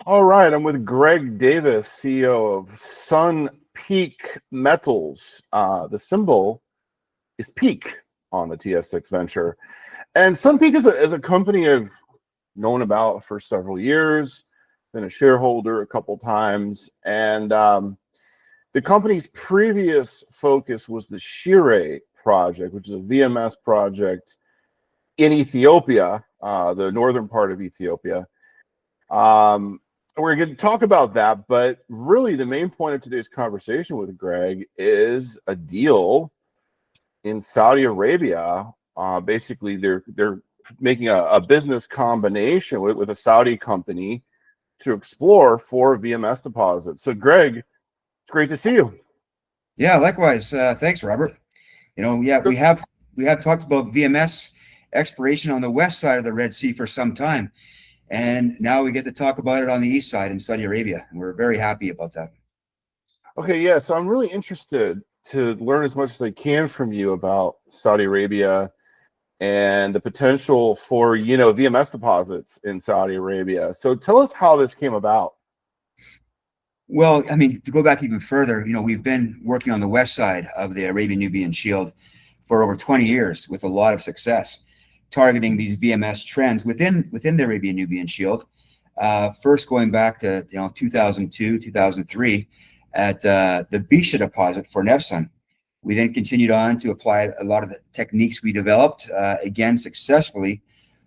All right, I'm with Greg Davis, CEO of Sun Peak Metals. The symbol is Peak on the TSX venture. And Sun Peak is a company I've known about for several years, been a shareholder a couple times. And the company's previous focus was the Shire project, which is a VMS project in Ethiopia, the northern part of Ethiopia. We're going to talk about that, but really the main point of today's conversation with Greg is a deal in Saudi Arabia. Basically, they're making a business combination with a Saudi company to explore 4 VMS deposits. So, Greg, it's great to see you. Yeah, likewise. Thanks, Robert. We have talked about VMS exploration on the west side of the Red Sea for some time. And now we get to talk about it on the east side in Saudi Arabia. And we're very happy about that. Okay, yeah. So I'm really interested to learn as much as I can from you about Saudi Arabia and the potential for, VMS deposits in Saudi Arabia. So tell us how this came about. Well, I mean, to go back even further, we've been working on the west side of the Arabian-Nubian Shield for over 20 years with a lot of success, targeting these VMS trends within the Arabian-Nubian Shield. First going back to 2002, 2003 at the Bisha deposit for Nevsun. We then continued on to apply a lot of the techniques we developed, again successfully,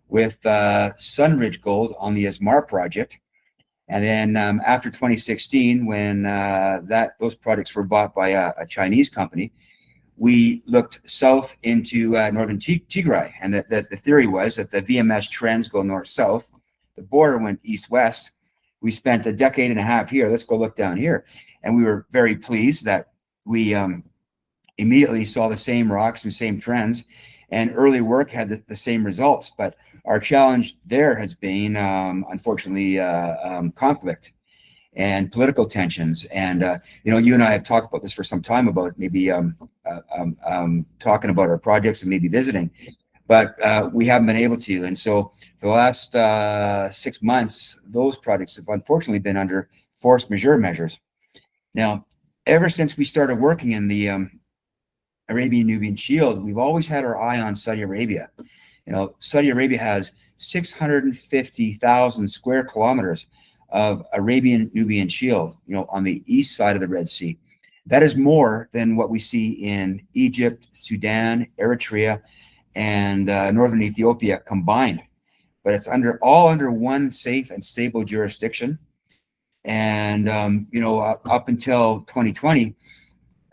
with Sunridge Gold on the Asmar project. And then after 2016, when those projects were bought by a Chinese company, we looked south into northern Tigray, and the theory was that the VMS trends go north-south. The border went east-west. We spent a decade and a half here. Let's go look down here. And we were very pleased that we immediately saw the same rocks and same trends, and early work had the same results. But our challenge there has been, unfortunately, conflict and political tensions. And, you and I have talked about this for some time about maybe talking about our projects and maybe visiting, but we haven't been able to. And so for the last 6 months, those projects have unfortunately been under force majeure measures. Now, ever since we started working in the Arabian-Nubian Shield, we've always had our eye on Saudi Arabia. Saudi Arabia has 650,000 square kilometers of Arabian-Nubian Shield, on the east side of the Red Sea. That is more than what we see in Egypt, Sudan, Eritrea, and northern Ethiopia combined. But it's all under one safe and stable jurisdiction. And up until 2020,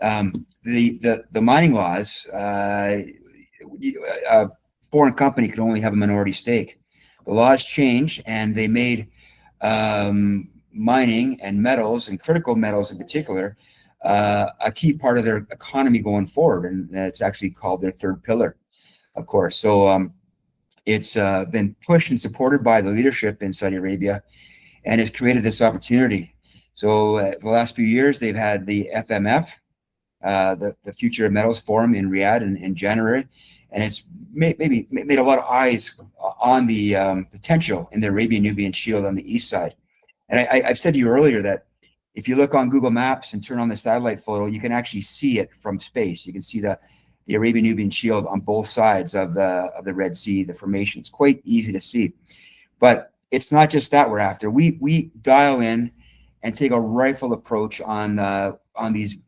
the mining laws, a foreign company could only have a minority stake. The laws changed, and they made mining and metals, and critical metals in particular, a key part of their economy going forward, and it's actually called their third pillar, of course. So it's been pushed and supported by the leadership in Saudi Arabia, and it's created this opportunity. So for the last few years, they've had the FMF, the Future of Metals Forum in Riyadh in January, and it's made a lot of eyes on the potential in the Arabian-Nubian Shield on the east side. And I've said to you earlier that if you look on Google Maps and turn on the satellite photo, you can actually see it from space. You can see the Arabian-Nubian Shield on both sides of the Red Sea, the formation. It's quite easy to see. But it's not just that we're after. We dial in and take a rifle approach on these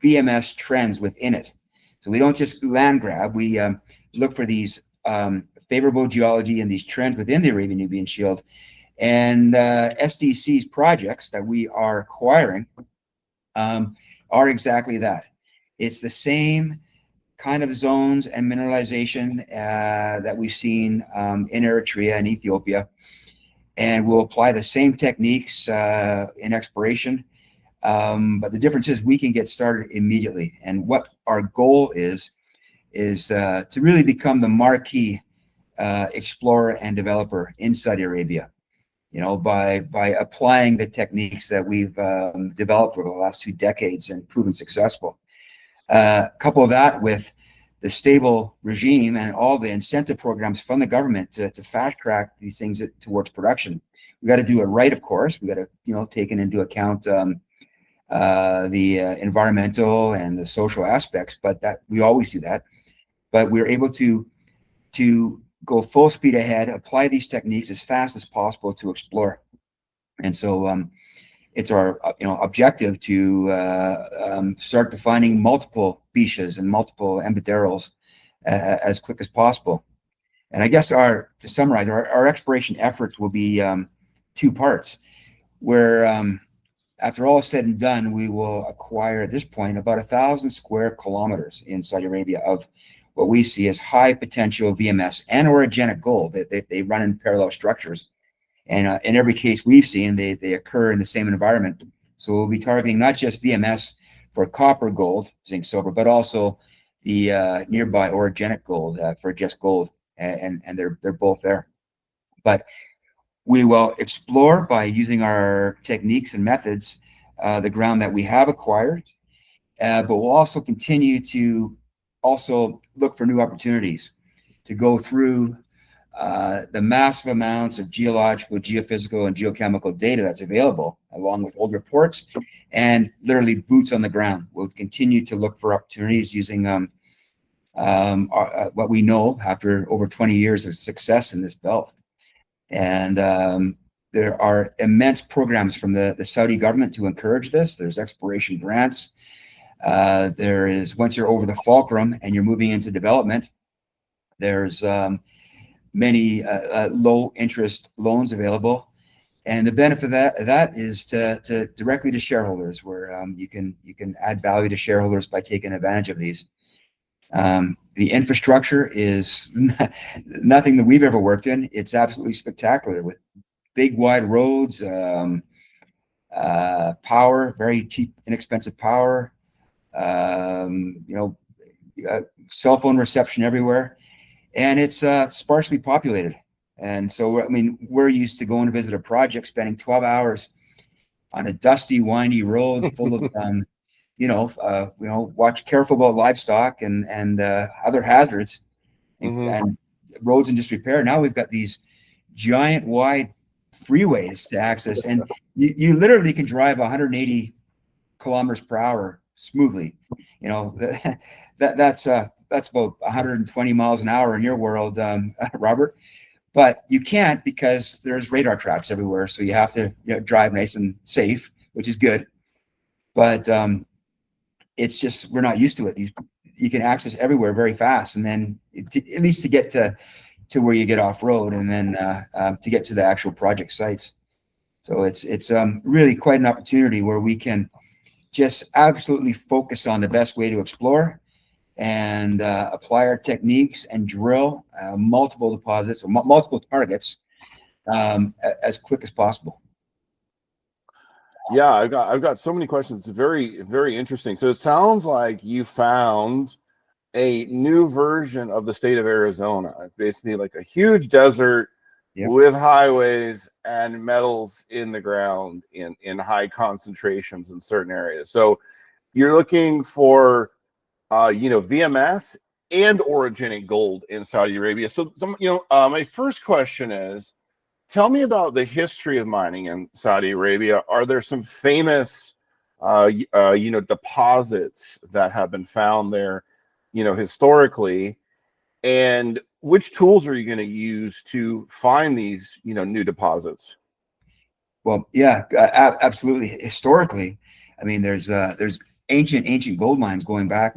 VMS trends within it. So we don't just land grab. We look for these favorable geology and these trends within the Arabian-Nubian Shield. And SDC's projects that we are acquiring are exactly that. It's the same kind of zones and mineralization that we've seen in Eritrea and Ethiopia. And we'll apply the same techniques in exploration. But the difference is we can get started immediately. And what our goal is to really become the marquee explorer and developer in Saudi Arabia, by applying the techniques that we've developed over the last 2 decades and proven successful. Couple that with the stable regime and all the incentive programs from the government to fast track these things towards production. We got to do it right, of course. We got to, take into account the environmental and the social aspects, but that we always do that. But we're able to go full speed ahead, apply these techniques as fast as possible to explore. And so it's our objective to start defining multiple biches and multiple embedderals as quick as possible. And I guess to summarize, our exploration efforts will be two parts, where after all is said and done, we will acquire at this point about 1,000 square kilometers in Saudi Arabia of what we see as high potential VMS and orogenic gold. They run in parallel structures. And in every case we've seen, they occur in the same environment. So we'll be targeting not just VMS for copper, gold, zinc, silver, but also the nearby orogenic gold for just gold. And they're both there. But we will explore by using our techniques and methods the ground that we have acquired, but we'll also continue to also look for new opportunities to go through the massive amounts of geological, geophysical, and geochemical data that's available, along with old reports and literally boots on the ground. We'll continue to look for opportunities using what we know after over 20 years of success in this belt. And there are immense programs from the Saudi government to encourage this. There's exploration grants. There is, once you're over the fulcrum and you're moving into development, there's many low interest loans available. And the benefit of that is to directly to shareholders, where you can add value to shareholders by taking advantage of these. The infrastructure is nothing that we've ever worked in. It's absolutely spectacular, with big wide roads, power, very cheap, inexpensive power, cell phone reception everywhere, and it's sparsely populated. And so, I mean, we're used to going to visit a project, spending 12 hours on a dusty, windy road full of watch careful about livestock and other hazards, and roads in disrepair. Now we've got these giant wide freeways to access, and you literally can drive 180 kilometers per hour smoothly. That's about 120 miles an hour in your world, Robert. But you can't, because there's radar traps everywhere. So you have to drive nice and safe, which is good. But it's just, we're not used to it. You can access everywhere very fast, and then at least to get to where you get off road, and then to get to the actual project sites. So it's really quite an opportunity where we can just absolutely focus on the best way to explore and apply our techniques and drill multiple deposits or multiple targets as quick as possible. Yeah, I've got so many questions. It's very, very interesting. So it sounds like you found a new version of the state of Arizona, basically like a huge desert with highways and metals in the ground in high concentrations in certain areas. So you're looking for VMS and orogenic gold in Saudi Arabia. So my first question is, tell me about the history of mining in Saudi Arabia. Are there some famous deposits that have been found there historically, and which tools are you going to use to find these new deposits? Well, yeah, absolutely. Historically, I mean, there's ancient gold mines going back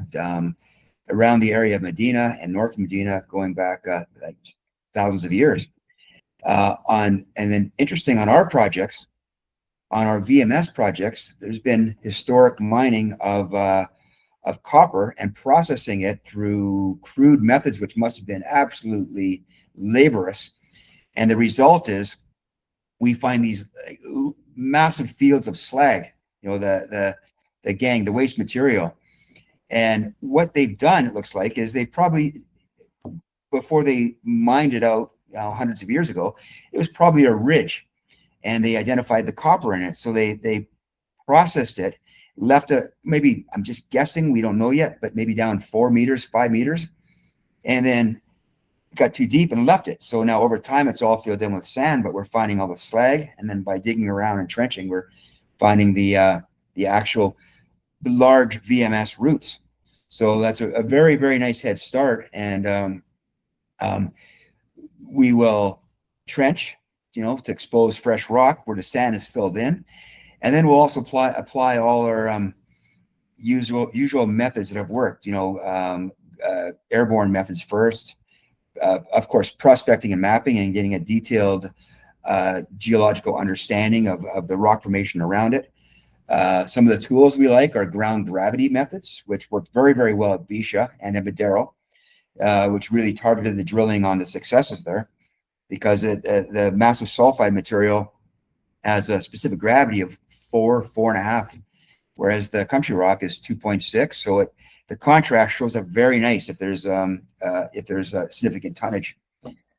around the area of Medina and north Medina, going back like thousands of years. And then interesting, on our projects, on our VMS projects, there's been historic mining of copper and processing it through crude methods, which must have been absolutely laborious. And the result is we find these massive fields of slag, the gangue, the waste material. And what they've done, it looks like, is they probably, before they mined it out hundreds of years ago, it was probably a ridge, and they identified the copper in it. So they processed it, left maybe, I'm just guessing, we don't know yet, but maybe down 4 meters, 5 meters, and then got too deep and left it. So now over time, it's all filled in with sand, but we're finding all the slag. And then by digging around and trenching, we're finding the actual large VMS roots. So that's a very, very nice head start. And we will trench, to expose fresh rock where the sand is filled in. And then we'll also apply all our usual methods that have worked, airborne methods first. Of course, prospecting and mapping and getting a detailed geological understanding of the rock formation around it. Some of the tools we like are ground gravity methods, which worked very, very well at Bisha and at Madero, which really targeted the drilling on the successes there, because the massive sulfide material has a specific gravity of 4.5, whereas the country rock is 2.6. So the contrast shows up very nice if there's a significant tonnage.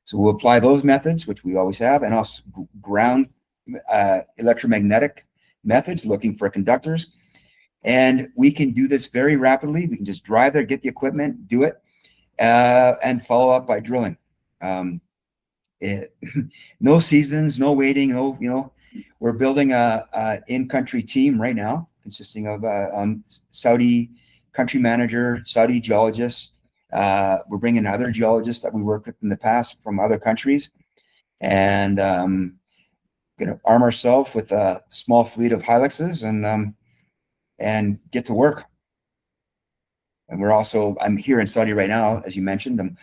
So we'll apply those methods, which we always have, and also ground electromagnetic methods, looking for conductors. And we can do this very rapidly. We can just drive there, get the equipment, do it, and follow up by drilling. No seasons, no waiting, we're building a in-country team right now, consisting of Saudi country manager, Saudi geologists. We're bringing other geologists that we worked with in the past from other countries, and going to arm ourselves with a small fleet of Hiluxes and get to work. And I'm here in Saudi right now, as you mentioned.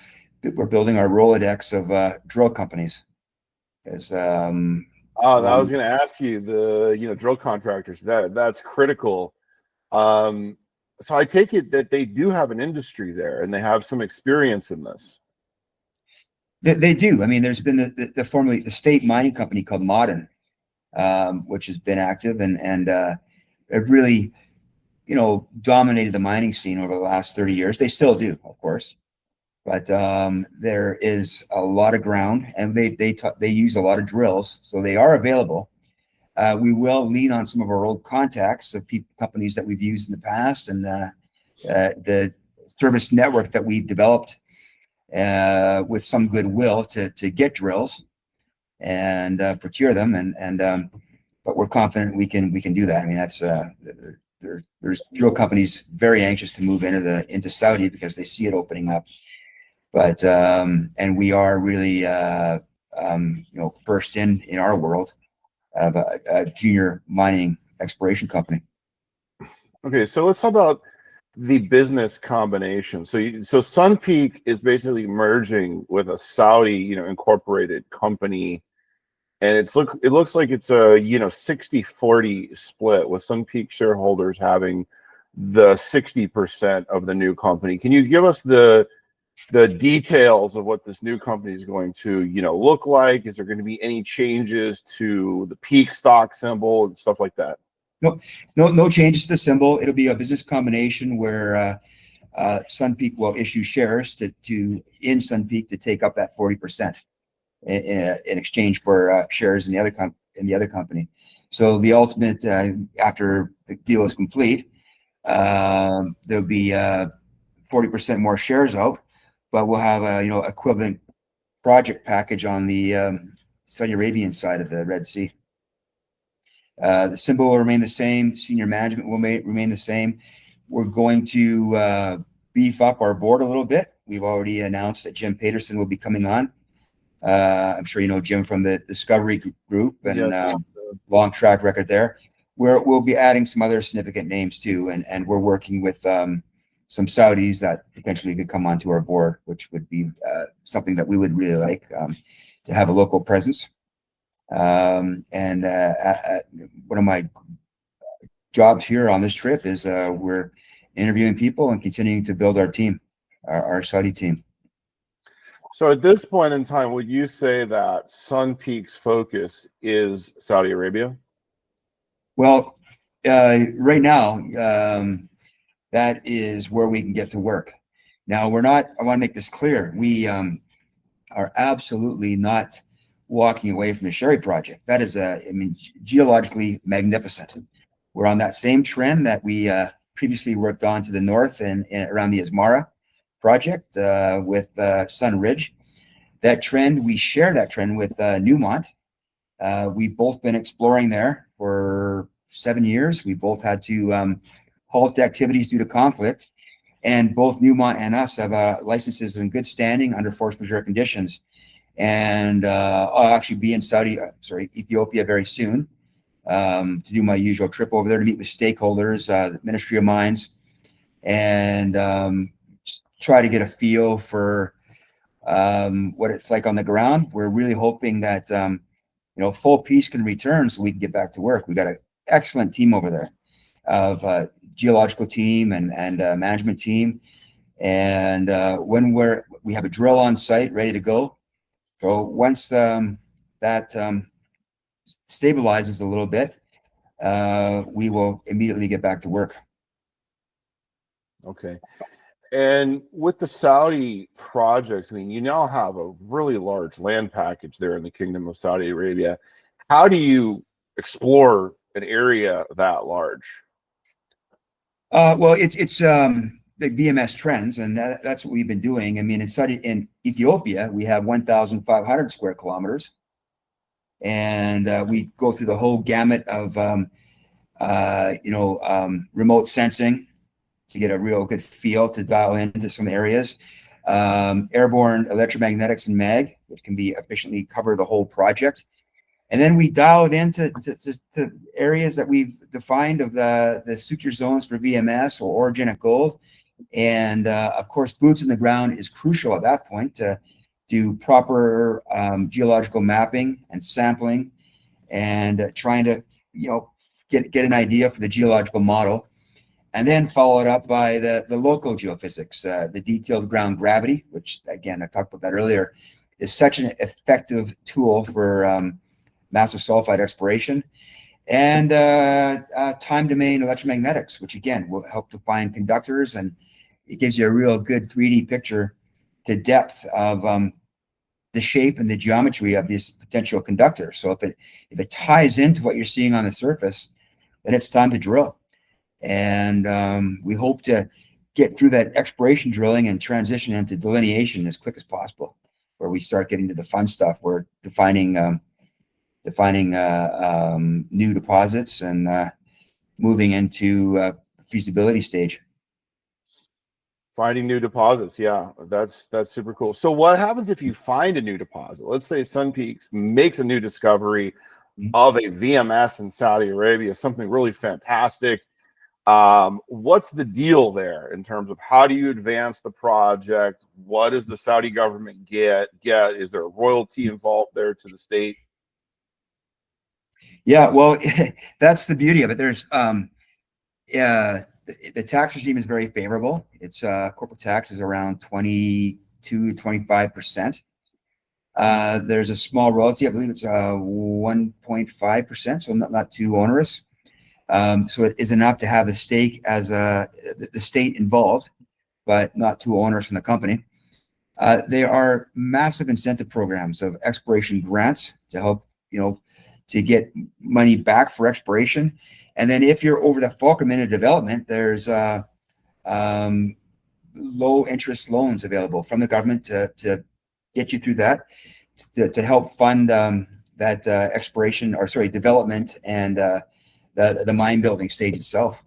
We're building our Rolodex of drill companies. I was going to ask you, the drill contractors, that's critical. So I take it that they do have an industry there and they have some experience in this. They do. I mean, there's been formerly the state mining company called Modern, which has been active and it really, dominated the mining scene over the last 30 years. They still do, of course, but there is a lot of ground, and they use a lot of drills, so they are available. We will lean on some of our old contacts of companies that we've used in the past, and the service network that we've developed with some goodwill to get drills and procure them. But we're confident we can do that. I mean, that's there's drill companies very anxious to move into Saudi because they see it opening up. But and we are really first in our world of a junior mining exploration company. Okay, so let's talk about the business combination. So Sun Peak is basically merging with a Saudi, incorporated company, and it looks like it's a 60-40 split, with Sun Peak shareholders having the 60% of the new company. Can you give us the details of what this new company is going to look like? Is there going to be any changes to the Peak stock symbol and stuff like that? No changes to the symbol. It'll be a business combination where Sun Peak will issue shares in Sun Peak to take up that 40% in exchange for shares in the other company. So the ultimate, after the deal is complete, there'll be 40% more shares out, but we'll have a equivalent project package on the Saudi Arabian side of the Red Sea. The symbol will remain the same. Senior management will remain the same. We're going to beef up our board a little bit. We've already announced that Jim Paterson will be coming on. I'm sure you know Jim from the Discovery Group, and yes, long track record there. We'll be adding some other significant names too, and we're working with some Saudis that potentially could come onto our board, which would be something that we would really like, to have a local presence. One of my jobs here on this trip is we're interviewing people and continuing to build our team, our Saudi team. So at this point in time, would you say that Sun Peak's focus is Saudi Arabia? Well, right now, that is where we can get to work. Now, I want to make this clear. We are absolutely not walking away from the Sherry project. That is, geologically magnificent. We're on that same trend that we previously worked on to the north and around the Asmara project with Sun Ridge. that trend, we share that trend with Newmont. We've both been exploring there for 7 years. We both had to halt activities due to conflict, and both Newmont and us have licenses in good standing under force majeure conditions. And I'll actually be in Ethiopia very soon to do my usual trip over there to meet with stakeholders, the Ministry of Mines, and try to get a feel for what it's like on the ground. We're really hoping that full peace can return so we can get back to work. We got an excellent team over there of geological team and management team, and when we have a drill on site ready to go. So once that stabilizes a little bit, we will immediately get back to work. Okay. And with the Saudi projects, I mean, you now have a really large land package there in the Kingdom of Saudi Arabia. How do you explore an area that large? Well, it's the VMS trends, and that's what we've been doing. I mean, in Ethiopia, we have 1,500 square kilometers, and we go through the whole gamut of remote sensing to get a real good feel to dial into some areas. Airborne electromagnetics and mag, which can be efficiently cover the whole project. And then we dial it into to areas that we've defined of the suture zones for VMS or orogenic gold. And of course, boots in the ground is crucial at that point to do proper geological mapping and sampling, and trying to get an idea for the geological model. And then follow it up by the local geophysics, the detailed ground gravity, which again, I talked about that earlier, is such an effective tool for massive sulfide exploration. And time domain electromagnetics, which again will help to find conductors, and it gives you a real good 3D picture to depth of the shape and the geometry of this potential conductor. So if it ties into what you're seeing on the surface, then it's time to drill. And we hope to get through that exploration drilling and transition into delineation as quick as possible, where we start getting to the fun stuff. We're defining new deposits and moving into feasibility stage. Finding new deposits, yeah, that's super cool. So what happens if you find a new deposit? Let's say Sun Peak makes a new discovery of a VMS in Saudi Arabia, something really fantastic. What's the deal there in terms of how do you advance the project? What does the Saudi government get? Is there a royalty involved there to the state? Yeah, well, that's the beauty of it. There's the tax regime is very favorable. It's corporate tax is around 22 to 25%. There's a small royalty, I believe it's 1.5%, so not too onerous. So it is enough to have the stake as the state involved, but not too onerous in the company. There are massive incentive programs of exploration grants to help, to get money back for exploration. And then if you're over the fulcrum into development, there's low interest loans available from the government to get you through that, to help fund that exploration, or development, and the mine building stage itself.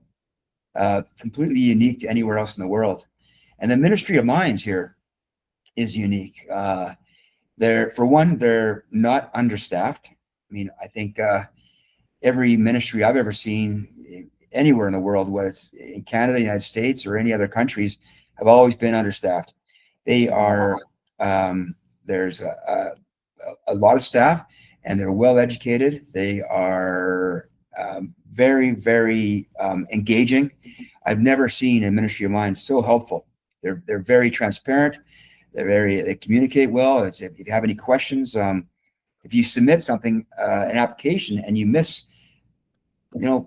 Completely unique to anywhere else in the world. And the Ministry of Mines here is unique. For one, they're not understaffed. I mean, I think every ministry I've ever seen anywhere in the world, whether it's in Canada, United States, or any other countries, have always been understaffed. They are, there's a lot of staff, and they're well educated. They are very, very engaging. I've never seen a Ministry of Mines so helpful. They're very transparent. They communicate well. If you have any questions, if you submit something, an application, and you miss,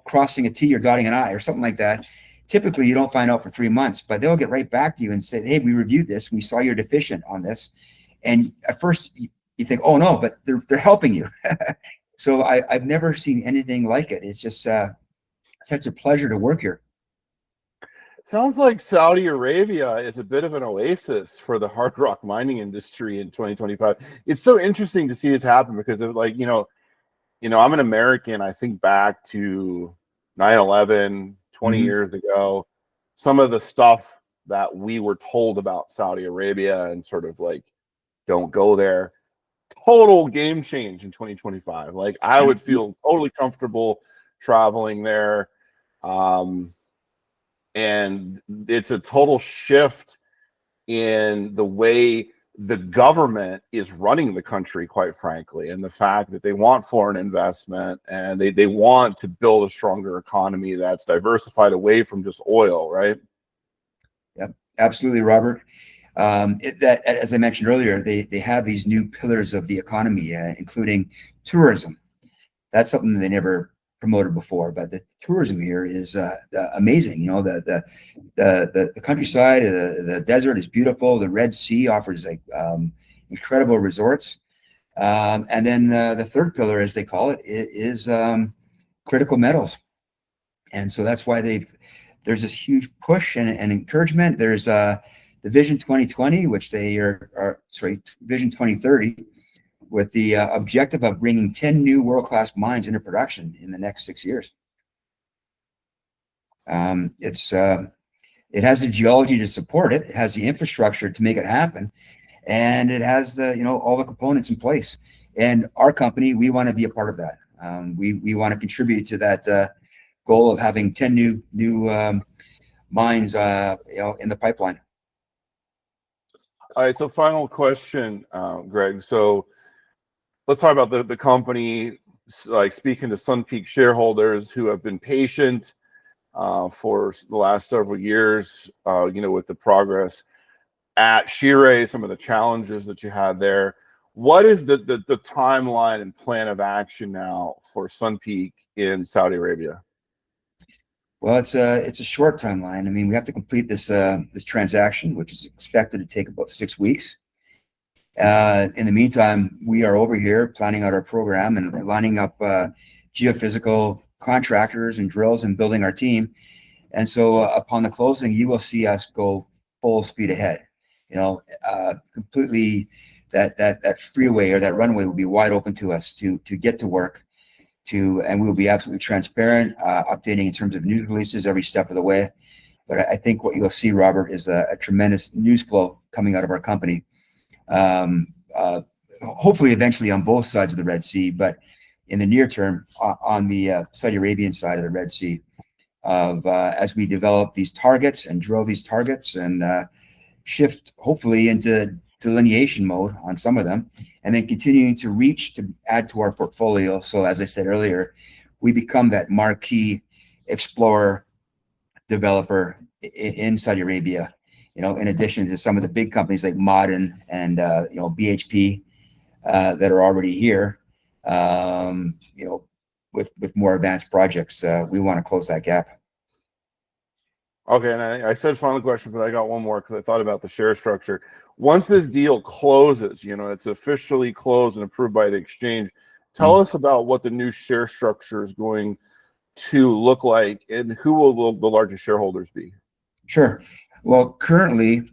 crossing a T or dotting an I or something like that, typically you don't find out for 3 months, but they'll get right back to you and say, hey, we reviewed this. We saw you're deficient on this. And at first you think, oh no, but they're helping you. So I've never seen anything like it. It's just such a pleasure to work here. Sounds like Saudi Arabia is a bit of an oasis for the hard rock mining industry in 2025. It's so interesting to see this happen because of like, I'm an American. I think back to 9/11, 20 Mhm. years ago, some of the stuff that we were told about Saudi Arabia and sort of like, don't go there. Total game change in 2025. Like I would feel totally comfortable traveling there. Um, and it's a total shift in the way the government is running the country, quite frankly, and the fact that they want foreign investment and they want to build a stronger economy that's diversified away from just oil, right? Yep, absolutely, Robert. That, as I mentioned earlier, they have these new pillars of the economy, including tourism. That's something they never promoted before, but the tourism here is amazing. You know, the countryside, the desert is beautiful. The Red Sea offers like incredible resorts. And then the third pillar, as they call it, is critical metals. And so that's why there's this huge push and encouragement. There's the Vision 2020, which they sorry, Vision 2030, with the objective of bringing 10 new world-class mines into production in the next 6 years. It has the geology to support it. It has the infrastructure to make it happen, and it has all the components in place. And our company, we want to be a part of that. We want to contribute to that goal of having 10 new mines, in the pipeline. All right. So final question, Greg. So let's talk about the company, like speaking to Sun Peak shareholders who have been patient for the last several years, with the progress at Shire, some of the challenges that you had there. What is the timeline and plan of action now for Sun Peak in Saudi Arabia? Well, it's a short timeline. I mean, we have to complete this transaction, which is expected to take about 6 weeks. In the meantime, we are over here planning out our program and lining up geophysical contractors and drills and building our team. And so upon the closing, you will see us go full speed ahead. Completely that freeway or that runway will be wide open to us to get to work. And we'll be absolutely transparent, updating in terms of news releases every step of the way. But I think what you'll see, Robert, is a tremendous news flow coming out of our company. Hopefully eventually on both sides of the Red Sea, but in the near term on the Saudi Arabian side of the Red Sea, as we develop these targets and drill these targets and shift hopefully into delineation mode on some of them, and then continuing to reach to add to our portfolio. So as I said earlier, we become that marquee explorer developer in Saudi Arabia, in addition to some of the big companies like Ma'aden and BHP that are already here, with more advanced projects. We want to close that gap. Okay, and I said final question, but I got one more because I thought about the share structure. Once this deal closes, it's officially closed and approved by the exchange. Tell us about what the new share structure is going to look like, and who will the largest shareholders be? Sure. Well, currently,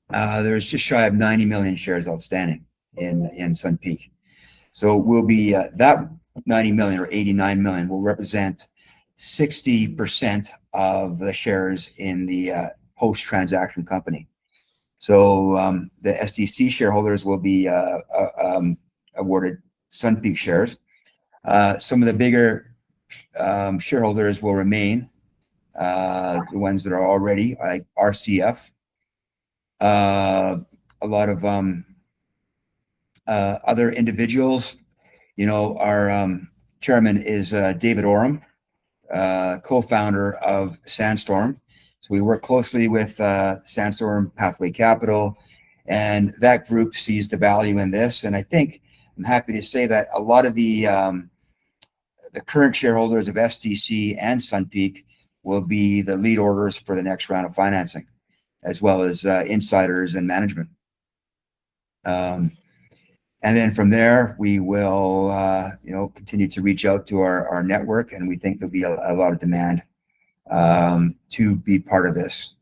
there's just shy of 90 million shares outstanding in Sun Peak. So we'll be that 90 million or 89 million will represent 60% of the shares in the post-transaction company. So the SDC shareholders will be awarded Sun Peak shares. Some of the bigger shareholders will remain, the ones that are already, like RCF. A lot of other individuals. Our chairman is David Oram, co-founder of Sandstorm. So we work closely with Sandstorm Pathway Capital, and that group sees the value in this. And I think I'm happy to say that a lot of the current shareholders of SDC and Sun Peak will be the lead orders for the next round of financing, as well as insiders and management. And then from there, we will, continue to reach out to our network, and we think there'll be a lot of demand to be part of this.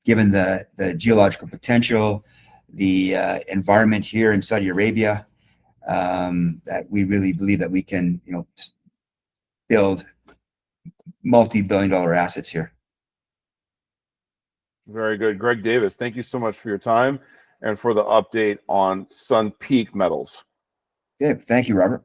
Given the geological potential, the environment here in Saudi Arabia, that we really believe that we can, build multi-billion-dollar assets here. Very good. Greg Davis, thank you so much for your time and for the update on Sun Peak Metals. Okay, thank you, Robert.